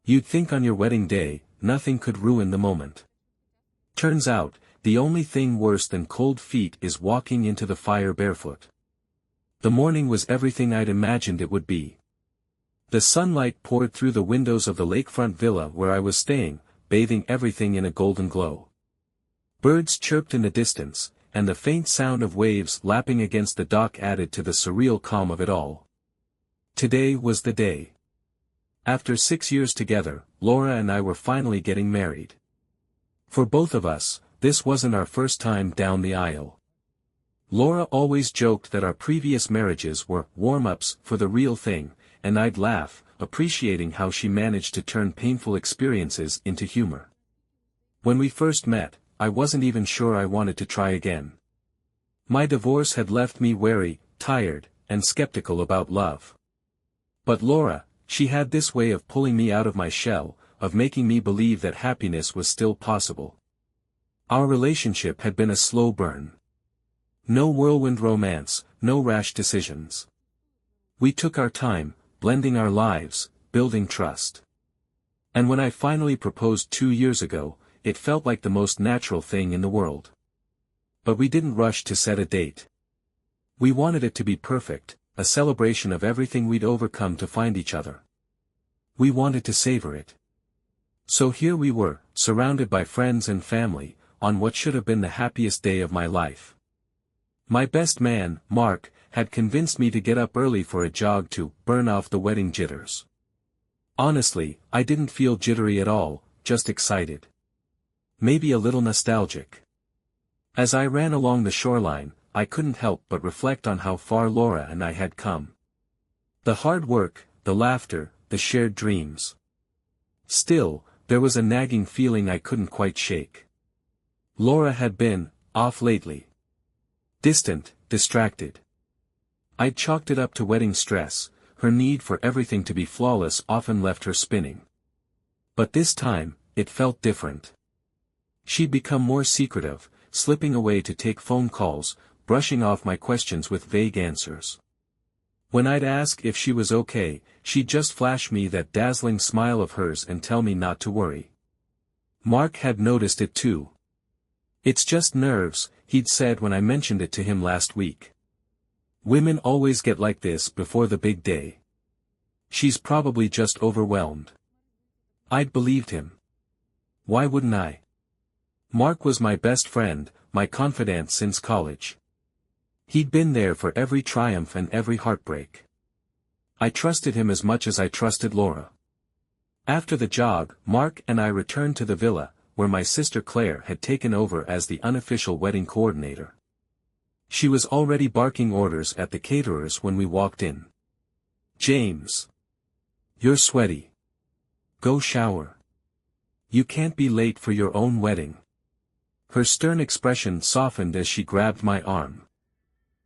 You'd think on your wedding day, nothing could ruin the moment. Turns out, the only thing worse than cold feet is walking into the fire barefoot. The morning was everything I'd imagined it would be. The sunlight poured through the windows of the lakefront villa where I was staying, bathing everything in a golden glow. Birds chirped in the distance, and the faint sound of waves lapping against the dock added to the surreal calm of it all. Today was the day. After 6 years together, Laura and I were finally getting married. For both of us, this wasn't our first time down the aisle. Laura always joked that our previous marriages were warm-ups for the real thing, and I'd laugh, appreciating how she managed to turn painful experiences into humor. When we first met, I wasn't even sure I wanted to try again. My divorce had left me wary, tired, and skeptical about love. But Laura, she had this way of pulling me out of my shell, of making me believe that happiness was still possible. Our relationship had been a slow burn. No whirlwind romance, no rash decisions. We took our time, blending our lives, building trust. And when I finally proposed 2 years ago, it felt like the most natural thing in the world. But we didn't rush to set a date. We wanted it to be perfect, a celebration of everything we'd overcome to find each other. We wanted to savor it. So here we were, surrounded by friends and family, on what should have been the happiest day of my life. My best man, Mark, had convinced me to get up early for a jog to burn off the wedding jitters. Honestly, I didn't feel jittery at all, just excited. Maybe a little nostalgic. As I ran along the shoreline, I couldn't help but reflect on how far Laura and I had come. The hard work, the laughter, the shared dreams. Still, there was a nagging feeling I couldn't quite shake. Laura had been off lately. Distant, distracted. I'd chalked it up to wedding stress. Her need for everything to be flawless often left her spinning. But this time, it felt different. She'd become more secretive, slipping away to take phone calls, brushing off my questions with vague answers. When I'd ask if she was okay, she'd just flash me that dazzling smile of hers and tell me not to worry. Mark had noticed it too. "It's just nerves," he'd said when I mentioned it to him last week. "Women always get like this before the big day. She's probably just overwhelmed." I'd believed him. Why wouldn't I? Mark was my best friend, my confidant since college. He'd been there for every triumph and every heartbreak. I trusted him as much as I trusted Laura. After the jog, Mark and I returned to the villa, where my sister Claire had taken over as the unofficial wedding coordinator. She was already barking orders at the caterers when we walked in. "James. You're sweaty. Go shower. You can't be late for your own wedding." Her stern expression softened as she grabbed my arm.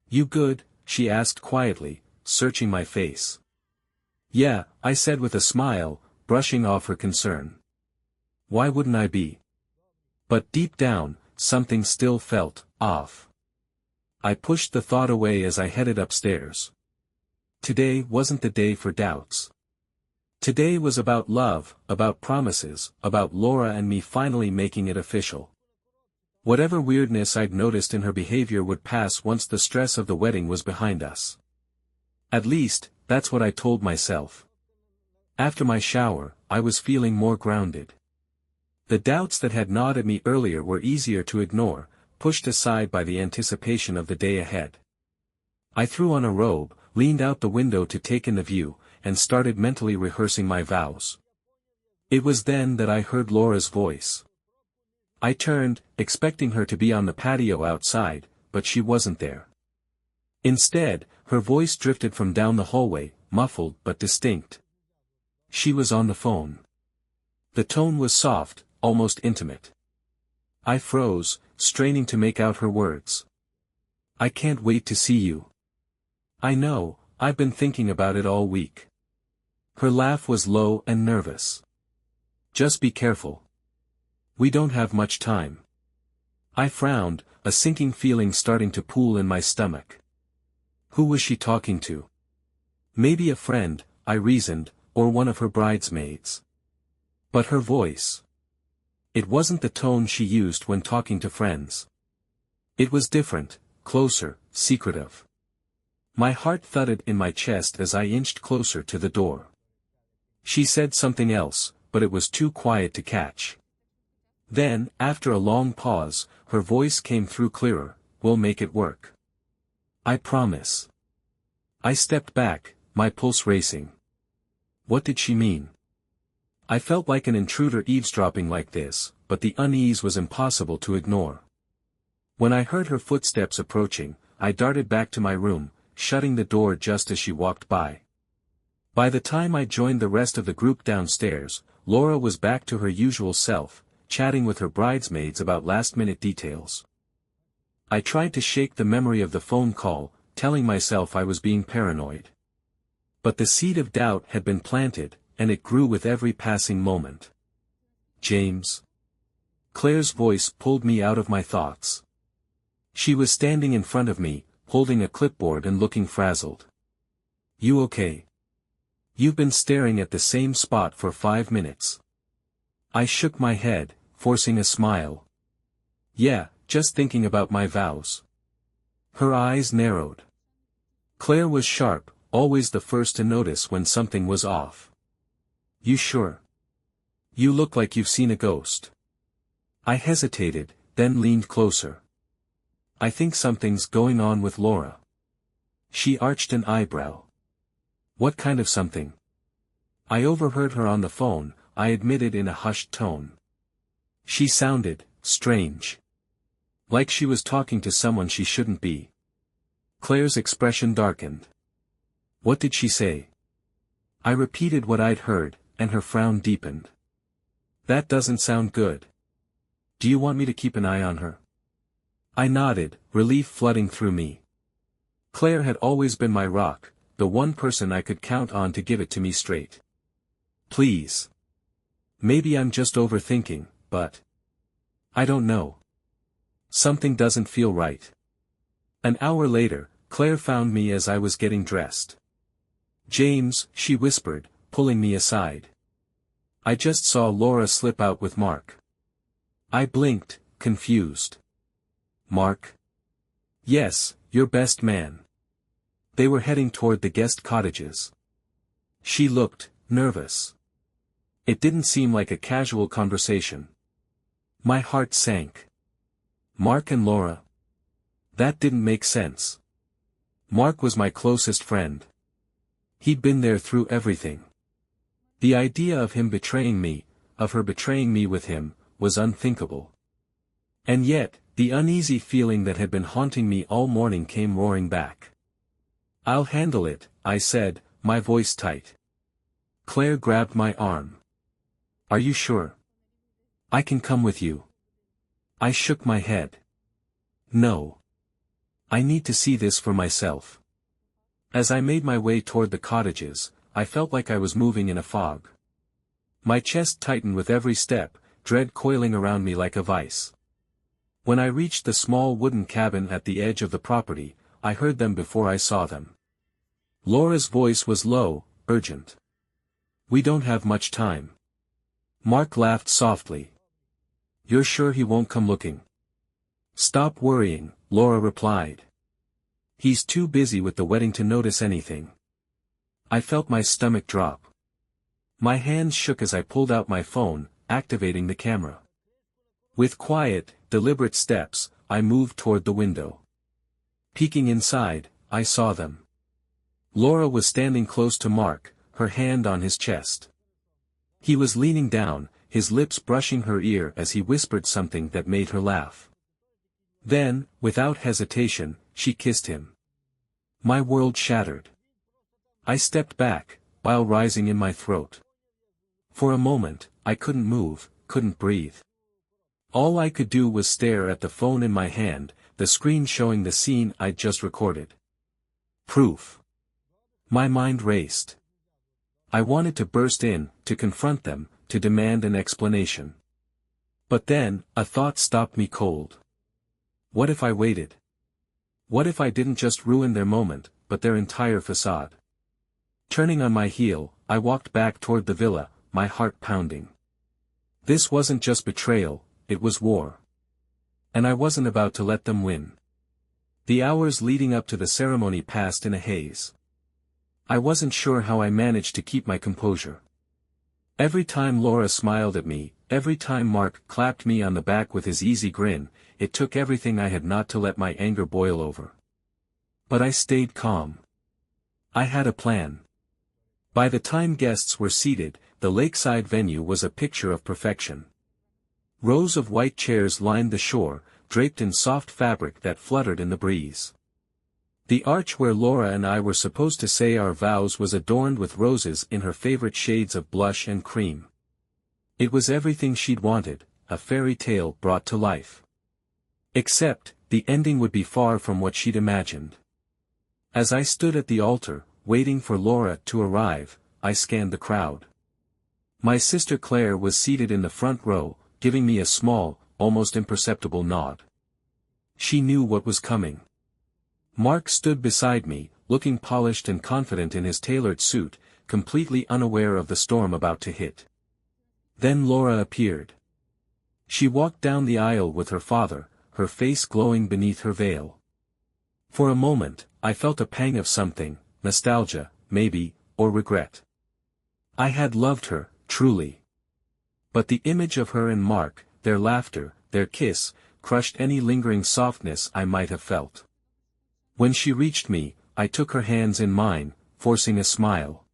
"You good?" she asked quietly, searching my face. "Yeah," I said with a smile, brushing off her concern. Why wouldn't I be? But deep down, something still felt off. I pushed the thought away as I headed upstairs. Today wasn't the day for doubts. Today was about love, about promises, about Laura and me finally making it official. Whatever weirdness I'd noticed in her behavior would pass once the stress of the wedding was behind us. At least, that's what I told myself. After my shower, I was feeling more grounded. The doubts that had gnawed at me earlier were easier to ignore, pushed aside by the anticipation of the day ahead. I threw on a robe, leaned out the window to take in the view, and started mentally rehearsing my vows. It was then that I heard Laura's voice. I turned, expecting her to be on the patio outside, but she wasn't there. Instead, her voice drifted from down the hallway, muffled but distinct. She was on the phone. The tone was soft, almost intimate. I froze, straining to make out her words. "I can't wait to see you. I know, I've been thinking about it all week." Her laugh was low and nervous. "Just be careful. We don't have much time." I frowned, a sinking feeling starting to pool in my stomach. Who was she talking to? Maybe a friend, I reasoned, or one of her bridesmaids. But her voice. It wasn't the tone she used when talking to friends. It was different, closer, secretive. My heart thudded in my chest as I inched closer to the door. She said something else, but it was too quiet to catch. Then, after a long pause, her voice came through clearer, "We'll make it work. I promise." I stepped back, my pulse racing. What did she mean? I felt like an intruder eavesdropping like this, but the unease was impossible to ignore. When I heard her footsteps approaching, I darted back to my room, shutting the door just as she walked by. By the time I joined the rest of the group downstairs, Laura was back to her usual self, chatting with her bridesmaids about last-minute details. I tried to shake the memory of the phone call, telling myself I was being paranoid. But the seed of doubt had been planted, and it grew with every passing moment. "James." Claire's voice pulled me out of my thoughts. She was standing in front of me, holding a clipboard and looking frazzled. "You okay? You've been staring at the same spot for 5 minutes." I shook my head, forcing a smile. "Yeah, just thinking about my vows." Her eyes narrowed. Claire was sharp, always the first to notice when something was off. "You sure? You look like you've seen a ghost." I hesitated, then leaned closer. "I think something's going on with Laura." She arched an eyebrow. "What kind of something?" I overheard her on the phone, I admitted in a hushed tone. She sounded strange. Like she was talking to someone she shouldn't be. Claire's expression darkened. "What did she say?" I repeated what I'd heard, and her frown deepened. "That doesn't sound good. Do you want me to keep an eye on her?" I nodded, relief flooding through me. Claire had always been my rock, the one person I could count on to give it to me straight. "Please. Maybe I'm just overthinking, but I don't know. Something doesn't feel right." An hour later, Claire found me as I was getting dressed. "James," she whispered, pulling me aside. "I just saw Laura slip out with Mark." I blinked, confused. "Mark?" "Yes, your best man." They were heading toward the guest cottages. She looked nervous. It didn't seem like a casual conversation. My heart sank. Mark and Laura. That didn't make sense. Mark was my closest friend. He'd been there through everything. The idea of him betraying me, of her betraying me with him, was unthinkable. And yet, the uneasy feeling that had been haunting me all morning came roaring back. "I'll handle it," I said, my voice tight. Claire grabbed my arm. "Are you sure? I can come with you." I shook my head. "No. I need to see this for myself." As I made my way toward the cottages, I felt like I was moving in a fog. My chest tightened with every step, dread coiling around me like a vice. When I reached the small wooden cabin at the edge of the property, I heard them before I saw them. Laura's voice was low, urgent. "We don't have much time." Mark laughed softly. "You're sure he won't come looking?" "Stop worrying," Laura replied. "He's too busy with the wedding to notice anything." I felt my stomach drop. My hands shook as I pulled out my phone, activating the camera. With quiet, deliberate steps, I moved toward the window. Peeking inside, I saw them. Laura was standing close to Mark, her hand on his chest. He was leaning down, his lips brushing her ear as he whispered something that made her laugh. Then, without hesitation, she kissed him. My world shattered. I stepped back, bile rising in my throat. For a moment, I couldn't move, couldn't breathe. All I could do was stare at the phone in my hand, the screen showing the scene I'd just recorded. Proof. My mind raced. I wanted to burst in, to confront them, to demand an explanation. But then, a thought stopped me cold. What if I waited? What if I didn't just ruin their moment, but their entire facade? Turning on my heel, I walked back toward the villa, my heart pounding. This wasn't just betrayal, it was war. And I wasn't about to let them win. The hours leading up to the ceremony passed in a haze. I wasn't sure how I managed to keep my composure. Every time Laura smiled at me, every time Mark clapped me on the back with his easy grin, it took everything I had not to let my anger boil over. But I stayed calm. I had a plan. By the time guests were seated, the lakeside venue was a picture of perfection. Rows of white chairs lined the shore, draped in soft fabric that fluttered in the breeze. The arch where Laura and I were supposed to say our vows was adorned with roses in her favorite shades of blush and cream. It was everything she'd wanted, a fairy tale brought to life. Except, the ending would be far from what she'd imagined. As I stood at the altar, waiting for Laura to arrive, I scanned the crowd. My sister Claire was seated in the front row, giving me a small, almost imperceptible nod. She knew what was coming. Mark stood beside me, looking polished and confident in his tailored suit, completely unaware of the storm about to hit. Then Laura appeared. She walked down the aisle with her father, her face glowing beneath her veil. For a moment, I felt a pang of something, nostalgia, maybe, or regret. I had loved her, truly. But the image of her and Mark, their laughter, their kiss, crushed any lingering softness I might have felt. When she reached me, I took her hands in mine, forcing a smile.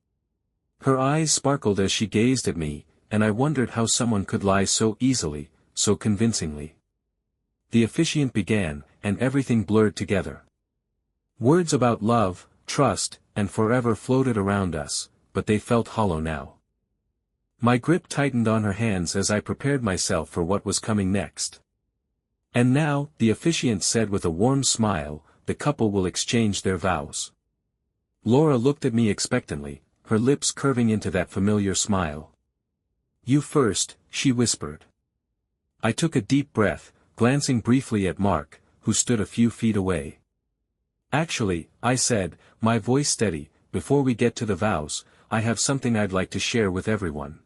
Her eyes sparkled as she gazed at me, and I wondered how someone could lie so easily, so convincingly. The officiant began, and everything blurred together. Words about love, trust, and forever floated around us, but they felt hollow now. My grip tightened on her hands as I prepared myself for what was coming next. And now, the officiant said with a warm smile, the couple will exchange their vows. Laura looked at me expectantly, her lips curving into that familiar smile. You first, she whispered. I took a deep breath, glancing briefly at Mark, who stood a few feet away. Actually, I said, my voice steady, before we get to the vows, I have something I'd like to share with everyone.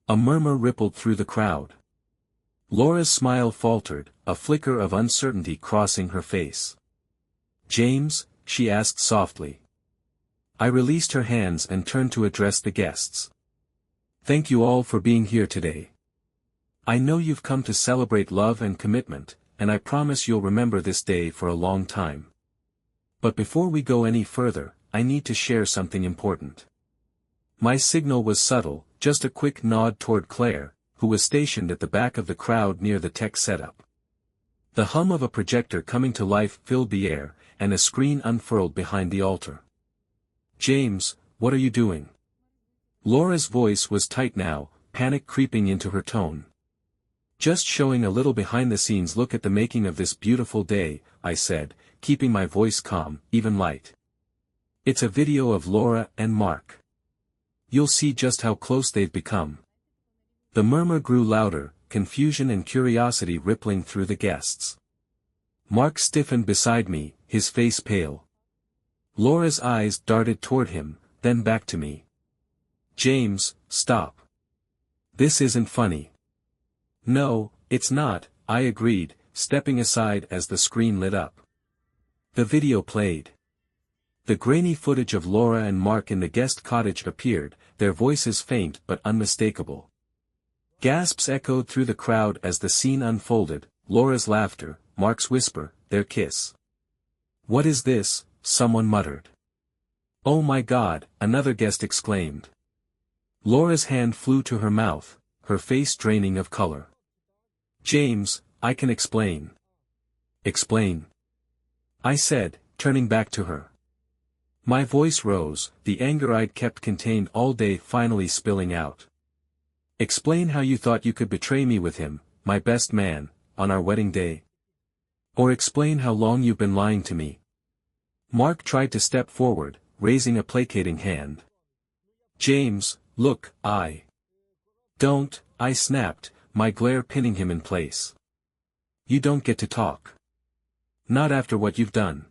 A murmur rippled through the crowd. Laura's smile faltered, a flicker of uncertainty crossing her face. James, she asked softly. I released her hands and turned to address the guests. Thank you all for being here today. I know you've come to celebrate love and commitment, and I promise you'll remember this day for a long time. But before we go any further, I need to share something important. My signal was subtle, just a quick nod toward Claire, who was stationed at the back of the crowd near the tech setup. The hum of a projector coming to life filled the air, and a screen unfurled behind the altar. James, what are you doing? Laura's voice was tight now, panic creeping into her tone. Just showing a little behind-the-scenes look at the making of this beautiful day, I said, keeping my voice calm, even light. It's a video of Laura and Mark. You'll see just how close they've become. The murmur grew louder, confusion and curiosity rippling through the guests. Mark stiffened beside me, his face pale. Laura's eyes darted toward him, then back to me. James, stop. This isn't funny. No, it's not, I agreed, stepping aside as the screen lit up. The video played. The grainy footage of Laura and Mark in the guest cottage appeared, their voices faint but unmistakable. Gasps echoed through the crowd as the scene unfolded, Laura's laughter, Mark's whisper, their kiss. What is this? Someone muttered. Oh my God, another guest exclaimed. Laura's hand flew to her mouth, her face draining of color. James, I can explain. Explain. I said, turning back to her. My voice rose, the anger I'd kept contained all day finally spilling out. Explain how you thought you could betray me with him, my best man, on our wedding day. Or explain how long you've been lying to me. Mark tried to step forward, raising a placating hand. James, look, Don't, I snapped, my glare pinning him in place. You don't get to talk. Not after what you've done.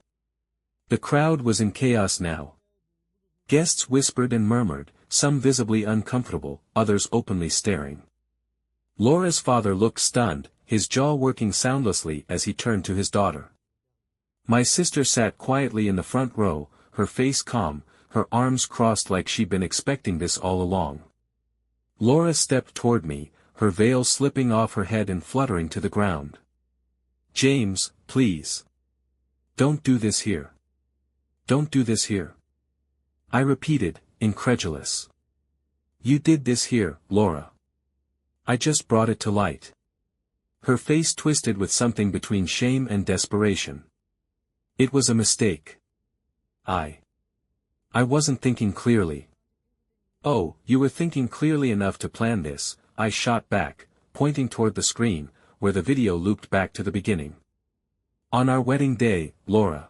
The crowd was in chaos now. Guests whispered and murmured, some visibly uncomfortable, others openly staring. Laura's father looked stunned, his jaw working soundlessly as he turned to his daughter. My sister sat quietly in the front row, her face calm, her arms crossed like she'd been expecting this all along. Laura stepped toward me, her veil slipping off her head and fluttering to the ground. "James, please. Don't do this here. Don't do this here." I repeated, incredulous. "You did this here, Laura. I just brought it to light." Her face twisted with something between shame and desperation. "It was a mistake. I wasn't thinking clearly." "Oh, you were thinking clearly enough to plan this," I shot back, pointing toward the screen, where the video looped back to the beginning. "On our wedding day, Laura.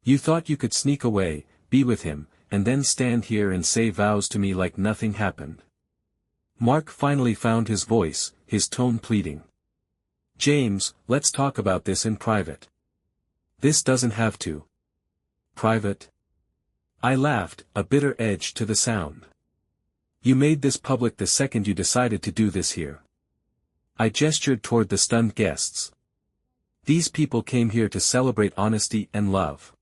You thought you could sneak away, be with him, and then stand here and say vows to me like nothing happened." Mark finally found his voice, his tone pleading. "James, let's talk about this in private." "This doesn't have to." "Private?" I laughed, a bitter edge to the sound. "You made this public the second you decided to do this here." I gestured toward the stunned guests. "These people came here to celebrate honesty and love.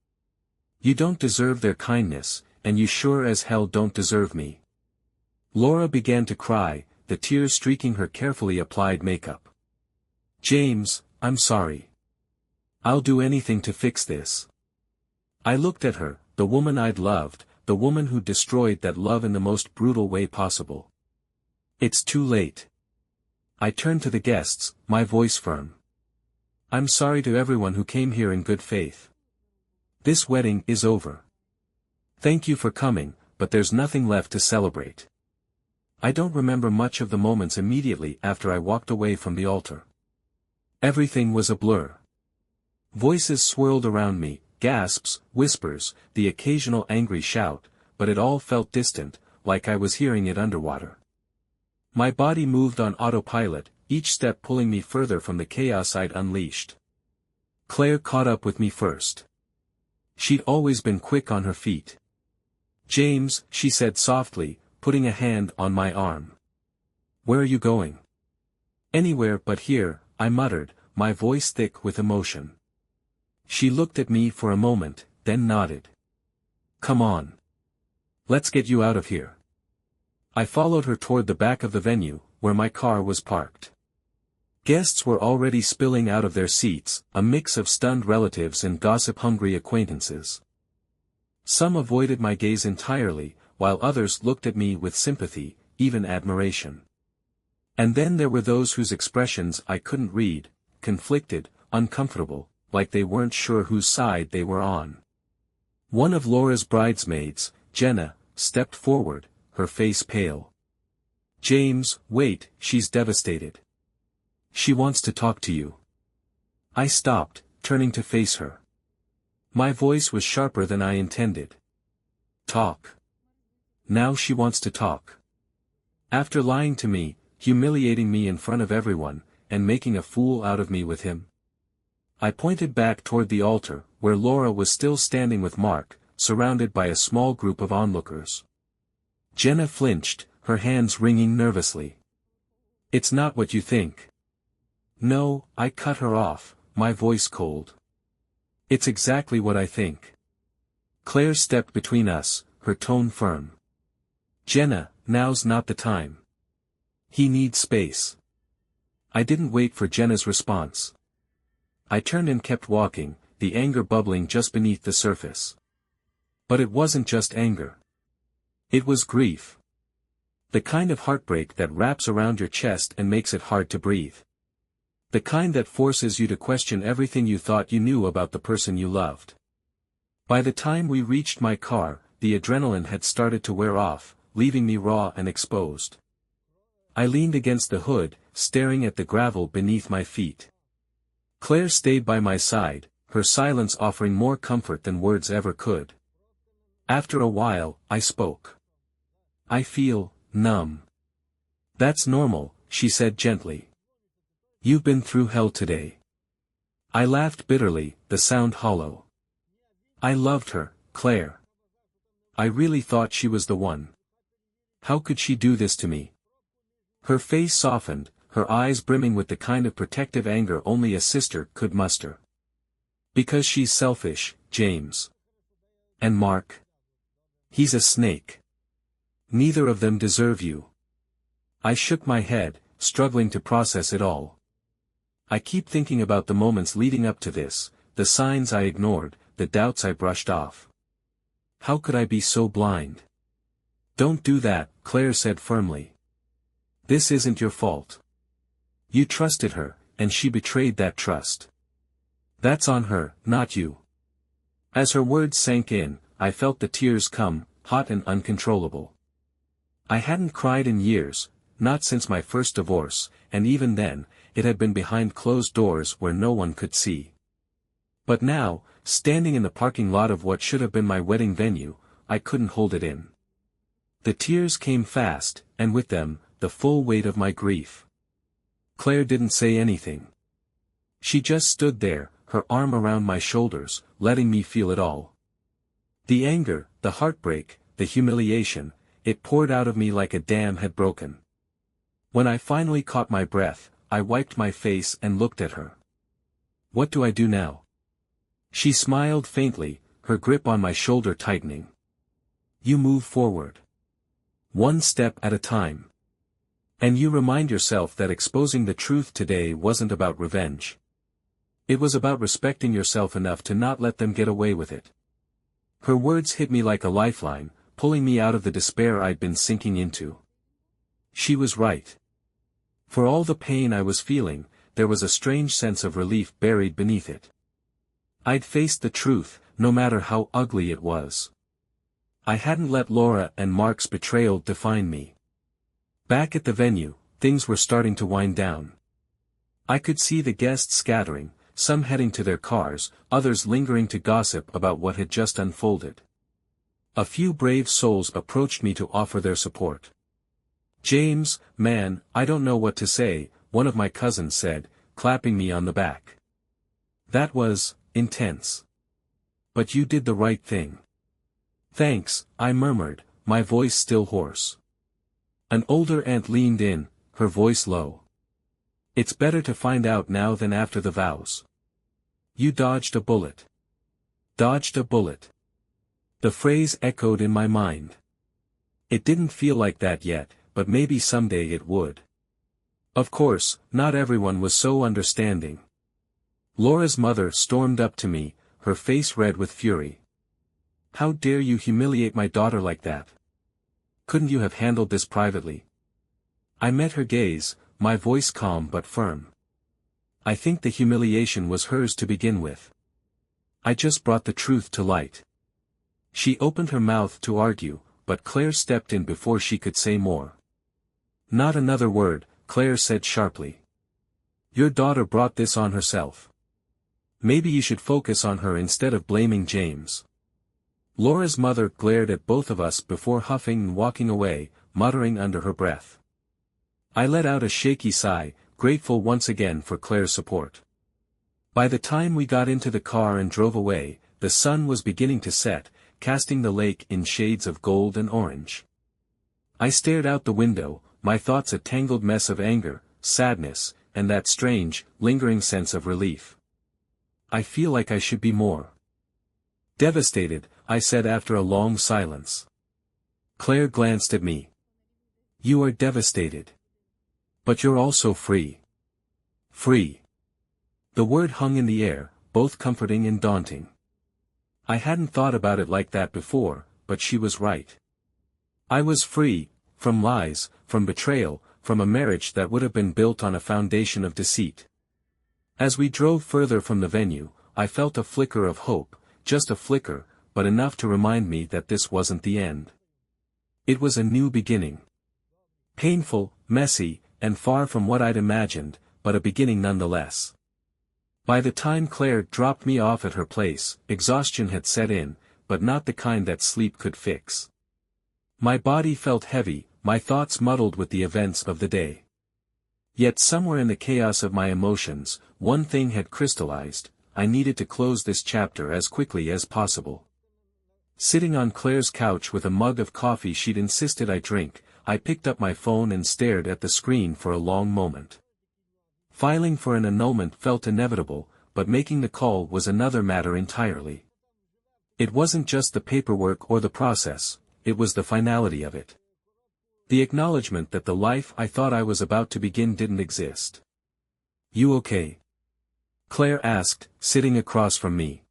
You don't deserve their kindness, and you sure as hell don't deserve me." Laura began to cry, the tears streaking her carefully applied makeup. "James, I'm sorry. I'll do anything to fix this." I looked at her, the woman I'd loved, the woman who destroyed that love in the most brutal way possible. "It's too late." I turned to the guests, my voice firm. "I'm sorry to everyone who came here in good faith. This wedding is over. Thank you for coming, but there's nothing left to celebrate." I don't remember much of the moments immediately after I walked away from the altar. Everything was a blur. Voices swirled around me, gasps, whispers, the occasional angry shout, but it all felt distant, like I was hearing it underwater. My body moved on autopilot, each step pulling me further from the chaos I'd unleashed. Claire caught up with me first. She'd always been quick on her feet. "James," she said softly, putting a hand on my arm. "Where are you going?" "Anywhere but here," I muttered, my voice thick with emotion. She looked at me for a moment, then nodded. "Come on. Let's get you out of here." I followed her toward the back of the venue, where my car was parked. Guests were already spilling out of their seats, a mix of stunned relatives and gossip-hungry acquaintances. Some avoided my gaze entirely, while others looked at me with sympathy, even admiration. And then there were those whose expressions I couldn't read, conflicted, uncomfortable, like they weren't sure whose side they were on. One of Laura's bridesmaids, Jenna, stepped forward, her face pale. "James, wait, she's devastated. She wants to talk to you." I stopped, turning to face her. My voice was sharper than I intended. "Talk. Now she wants to talk. After lying to me, humiliating me in front of everyone, and making a fool out of me with him." I pointed back toward the altar, where Laura was still standing with Mark, surrounded by a small group of onlookers. Jenna flinched, her hands wringing nervously. "It's not what you think." "No," I cut her off, my voice cold. "It's exactly what I think." Claire stepped between us, her tone firm. "Jenna, now's not the time. He needs space." I didn't wait for Jenna's response. I turned and kept walking, the anger bubbling just beneath the surface. But it wasn't just anger. It was grief. The kind of heartbreak that wraps around your chest and makes it hard to breathe. The kind that forces you to question everything you thought you knew about the person you loved. By the time we reached my car, the adrenaline had started to wear off, leaving me raw and exposed. I leaned against the hood, staring at the gravel beneath my feet. Claire stayed by my side, her silence offering more comfort than words ever could. After a while, I spoke. "I feel numb." "That's normal," she said gently. "You've been through hell today." I laughed bitterly, the sound hollow. I loved her, Claire. I really thought she was the one. How could she do this to me? Her face softened, her eyes brimming with the kind of protective anger only a sister could muster. Because she's selfish, James. And Mark? He's a snake. Neither of them deserve you. I shook my head, struggling to process it all. I keep thinking about the moments leading up to this, the signs I ignored, the doubts I brushed off. How could I be so blind? Don't do that, Claire said firmly. This isn't your fault. You trusted her, and she betrayed that trust. That's on her, not you. As her words sank in, I felt the tears come, hot and uncontrollable. I hadn't cried in years, not since my first divorce, and even then, it had been behind closed doors where no one could see. But now, standing in the parking lot of what should have been my wedding venue, I couldn't hold it in. The tears came fast, and with them, the full weight of my grief. Claire didn't say anything. She just stood there, her arm around my shoulders, letting me feel it all. The anger, the heartbreak, the humiliation, it poured out of me like a dam had broken. When I finally caught my breath, I wiped my face and looked at her. What do I do now? She smiled faintly, her grip on my shoulder tightening. You move forward. One step at a time. And you remind yourself that exposing the truth today wasn't about revenge. It was about respecting yourself enough to not let them get away with it. Her words hit me like a lifeline, pulling me out of the despair I'd been sinking into. She was right. For all the pain I was feeling, there was a strange sense of relief buried beneath it. I'd faced the truth, no matter how ugly it was. I hadn't let Laura and Mark's betrayal define me. Back at the venue, things were starting to wind down. I could see the guests scattering, some heading to their cars, others lingering to gossip about what had just unfolded. A few brave souls approached me to offer their support. James, man, I don't know what to say, one of my cousins said, clapping me on the back. That was intense. But you did the right thing. Thanks, I murmured, my voice still hoarse. An older aunt leaned in, her voice low. It's better to find out now than after the vows. You dodged a bullet. Dodged a bullet. The phrase echoed in my mind. It didn't feel like that yet, but maybe someday it would. Of course, not everyone was so understanding. Laura's mother stormed up to me, her face red with fury. How dare you humiliate my daughter like that? Couldn't you have handled this privately? I met her gaze, my voice calm but firm. I think the humiliation was hers to begin with. I just brought the truth to light. She opened her mouth to argue, but Claire stepped in before she could say more. Not another word, Claire said sharply. Your daughter brought this on herself. Maybe you should focus on her instead of blaming James. Laura's mother glared at both of us before huffing and walking away, muttering under her breath. I let out a shaky sigh, grateful once again for Claire's support. By the time we got into the car and drove away, the sun was beginning to set, casting the lake in shades of gold and orange. I stared out the window, my thoughts a tangled mess of anger, sadness, and that strange, lingering sense of relief. I feel like I should be more devastated, I said after a long silence. Claire glanced at me. You are devastated. But you're also free. Free. The word hung in the air, both comforting and daunting. I hadn't thought about it like that before, but she was right. I was free, from lies, from betrayal, from a marriage that would have been built on a foundation of deceit. As we drove further from the venue, I felt a flicker of hope, just a flicker, but enough to remind me that this wasn't the end. It was a new beginning. Painful, messy, and far from what I'd imagined, but a beginning nonetheless. By the time Claire dropped me off at her place, exhaustion had set in, but not the kind that sleep could fix. My body felt heavy, my thoughts muddled with the events of the day. Yet somewhere in the chaos of my emotions, one thing had crystallized: I needed to close this chapter as quickly as possible. Sitting on Claire's couch with a mug of coffee she'd insisted I drink, I picked up my phone and stared at the screen for a long moment. Filing for an annulment felt inevitable, but making the call was another matter entirely. It wasn't just the paperwork or the process, it was the finality of it. The acknowledgement that the life I thought I was about to begin didn't exist. "You okay?" Claire asked, sitting across from me.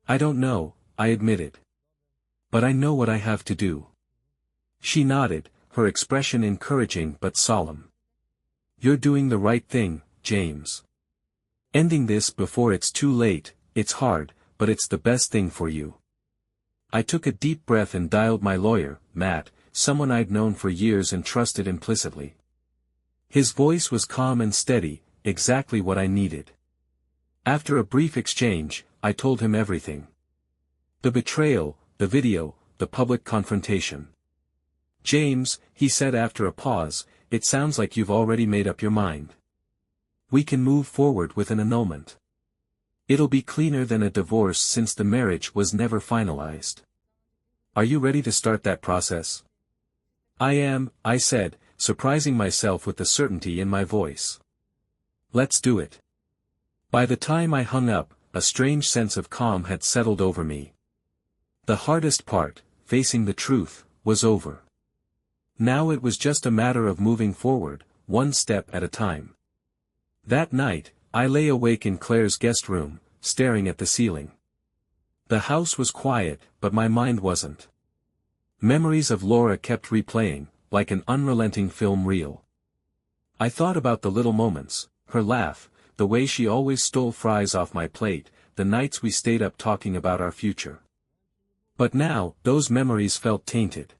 "I don't know," I admitted. "But I know what I have to do." She nodded, her expression encouraging but solemn. "You're doing the right thing, James. Ending this before it's too late, it's hard, but it's the best thing for you." I took a deep breath and dialed my lawyer, Matt, someone I'd known for years and trusted implicitly. His voice was calm and steady, exactly what I needed. After a brief exchange, I told him everything. The betrayal, the video, the public confrontation. "James," he said after a pause, "it sounds like you've already made up your mind. We can move forward with an annulment. It'll be cleaner than a divorce since the marriage was never finalized. Are you ready to start that process?" "I am," I said, surprising myself with the certainty in my voice. "Let's do it." By the time I hung up, a strange sense of calm had settled over me. The hardest part, facing the truth, was over. Now it was just a matter of moving forward, one step at a time. That night, I lay awake in Claire's guest room, staring at the ceiling. The house was quiet, but my mind wasn't. Memories of Laura kept replaying, like an unrelenting film reel. I thought about the little moments, her laugh, the way she always stole fries off my plate, the nights we stayed up talking about our future. But now, those memories felt tainted.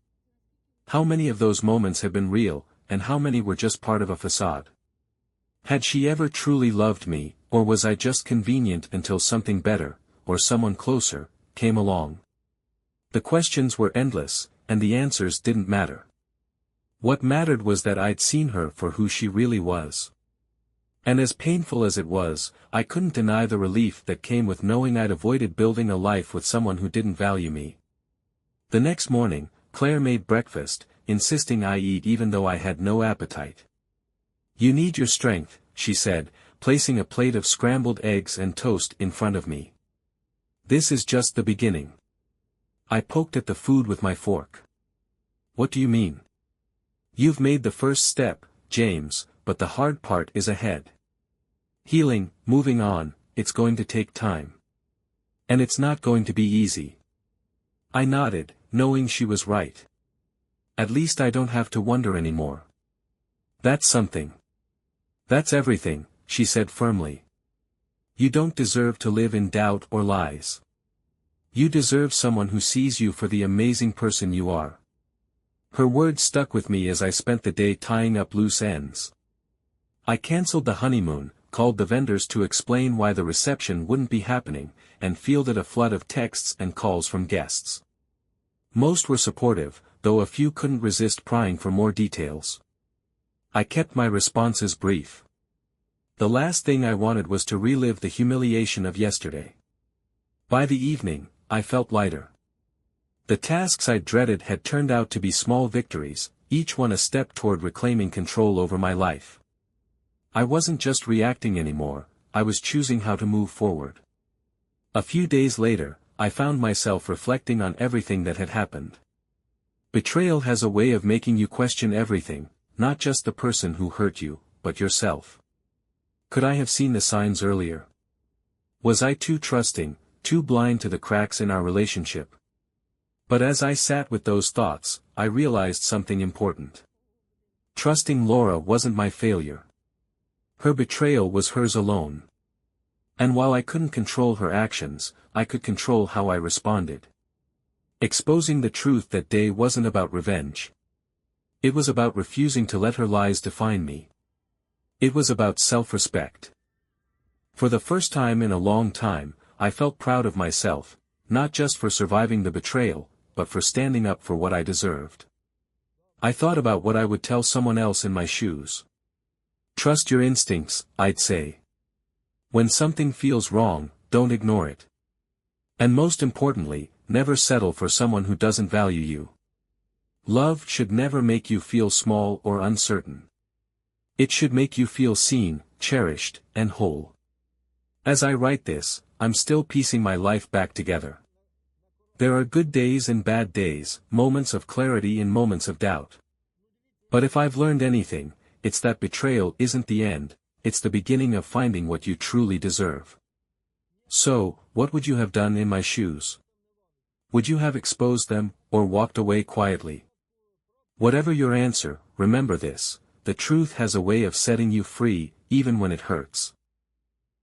How many of those moments had been real, and how many were just part of a facade? Had she ever truly loved me, or was I just convenient until something better, or someone closer, came along? The questions were endless, and the answers didn't matter. What mattered was that I'd seen her for who she really was. And as painful as it was, I couldn't deny the relief that came with knowing I'd avoided building a life with someone who didn't value me. The next morning, Claire made breakfast, insisting I eat even though I had no appetite. "You need your strength," she said, placing a plate of scrambled eggs and toast in front of me. "This is just the beginning." I poked at the food with my fork. "What do you mean?" "You've made the first step, James, but the hard part is ahead. Healing, moving on, it's going to take time. And it's not going to be easy." I nodded, knowing she was right. At least I don't have to wonder anymore. "That's something." "That's everything," she said firmly. "You don't deserve to live in doubt or lies. You deserve someone who sees you for the amazing person you are." Her words stuck with me as I spent the day tying up loose ends. I cancelled the honeymoon, called the vendors to explain why the reception wouldn't be happening, and fielded a flood of texts and calls from guests. Most were supportive, though a few couldn't resist prying for more details. I kept my responses brief. The last thing I wanted was to relive the humiliation of yesterday. By the evening, I felt lighter. The tasks I dreaded had turned out to be small victories, each one a step toward reclaiming control over my life. I wasn't just reacting anymore, I was choosing how to move forward. A few days later, I found myself reflecting on everything that had happened. Betrayal has a way of making you question everything, not just the person who hurt you, but yourself. Could I have seen the signs earlier? Was I too trusting, too blind to the cracks in our relationship? But as I sat with those thoughts, I realized something important. Trusting Laura wasn't my failure. Her betrayal was hers alone. And while I couldn't control her actions, I could control how I responded. Exposing the truth that day wasn't about revenge. It was about refusing to let her lies define me. It was about self-respect. For the first time in a long time, I felt proud of myself, not just for surviving the betrayal, but for standing up for what I deserved. I thought about what I would tell someone else in my shoes. "Trust your instincts," I'd say. "When something feels wrong, don't ignore it. And most importantly, never settle for someone who doesn't value you." Love should never make you feel small or uncertain. It should make you feel seen, cherished, and whole. As I write this, I'm still piecing my life back together. There are good days and bad days, moments of clarity and moments of doubt. But if I've learned anything, it's that betrayal isn't the end, it's the beginning of finding what you truly deserve. So, what would you have done in my shoes? Would you have exposed them, or walked away quietly? Whatever your answer, remember this: the truth has a way of setting you free, even when it hurts.